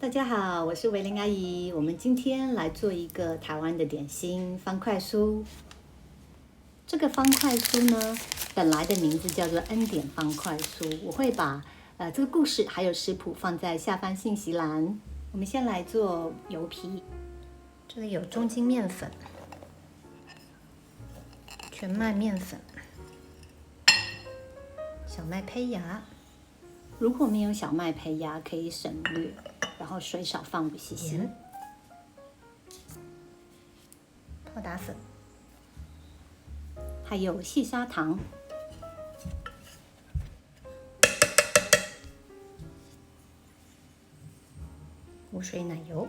大家好，我是维玲阿姨。我们今天来做一个台湾的点心方块酥。这个方块酥呢，本来的名字叫做恩典方块酥。我会把这个故事还有食谱放在下方信息栏。我们先来做油皮，这里有中筋面粉、全麦面粉、小麦胚芽。如果没有小麦胚芽，可以省略。然后水少放5 cc， 泡打粉，还有细砂糖，无水奶油。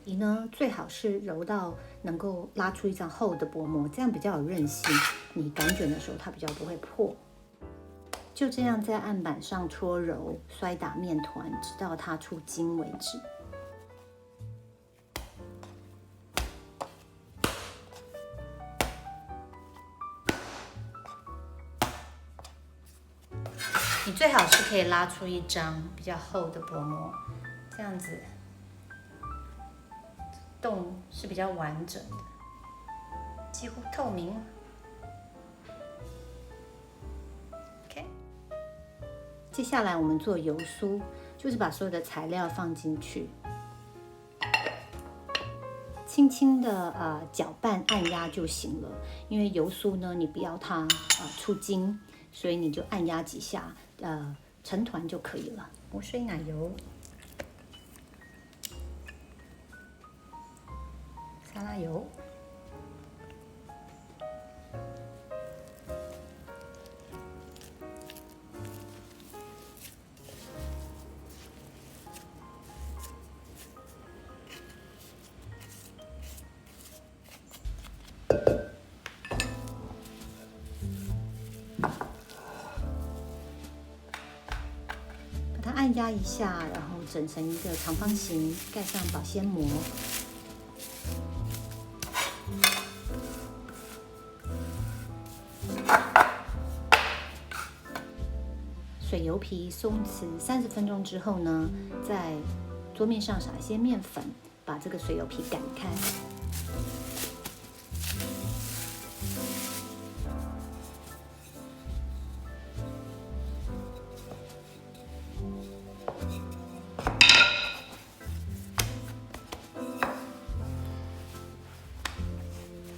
你呢，最好是揉到能够拉出一张厚的薄膜，这样比较有韧性。你擀卷的时候，它比较不会破。就这样在案板上搓揉、摔打面团，直到它出筋为止。你最好是可以拉出一张比较厚的薄膜，这样子洞是比较完整的，几乎透明。接下来我们做油酥，就是把所有的材料放进去，轻轻的搅拌按压就行了。因为油酥呢，你不要它出筋，所以你就按压几下，成团就可以了。无水奶油、沙拉油。把它按压一下，然后整成一个长方形，盖上保鲜膜。水油皮松弛30分钟之后呢，在桌面上撒一些面粉，把这个水油皮擀开。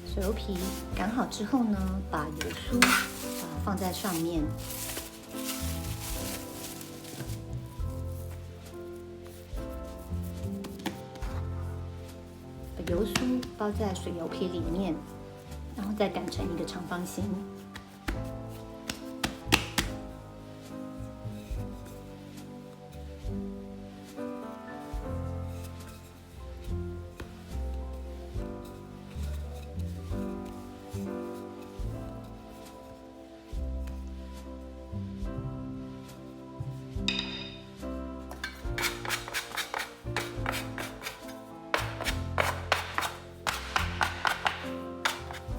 水油皮擀好之后呢，把油酥放在上面，把油酥包在水油皮里面，然后再擀成一个长方形。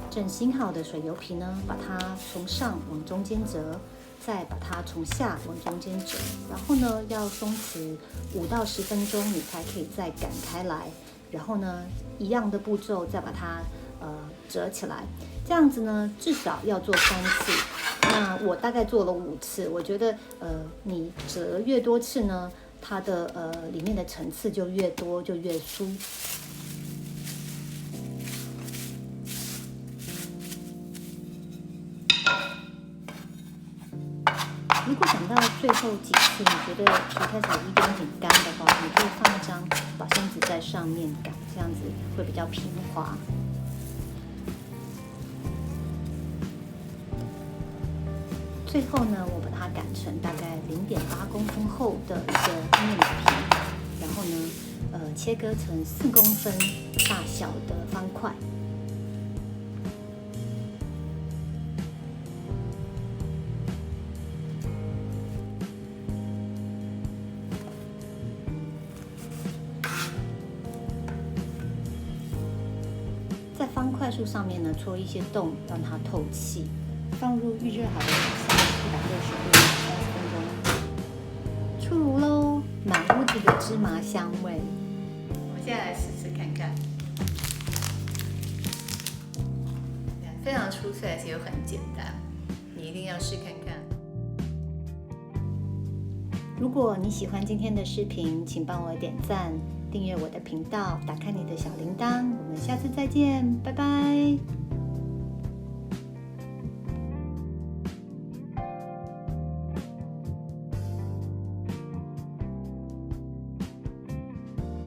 整形好的水油皮呢，把它从上往中间折，再把它从下往中间折，然后呢要松弛5到10分钟，你才可以再擀开来。然后呢，一样的步骤再把它折起来。这样子呢，至少要做3次。那我大概做了5次，我觉得你折越多次呢，它的里面的层次就越多，就越酥。如果等到最后几次，你觉得皮开始有一点点干的话，你可以放一张保鲜纸在上面擀，这样子会比较平滑。最后呢，我把它擀成大概0.8公分厚的一个面皮，然后呢，切割成4公分大小的方块。在方块数上面呢，戳一些洞，让它透气。放入预热好的160度30分钟。出炉喽，满屋子的芝麻香味。我们现在来试试看看，非常出色，而且又很简单，你一定要试看看。如果你喜欢今天的视频，请帮我点赞、订阅我的频道，打开你的小铃铛。我们下次再见，拜拜。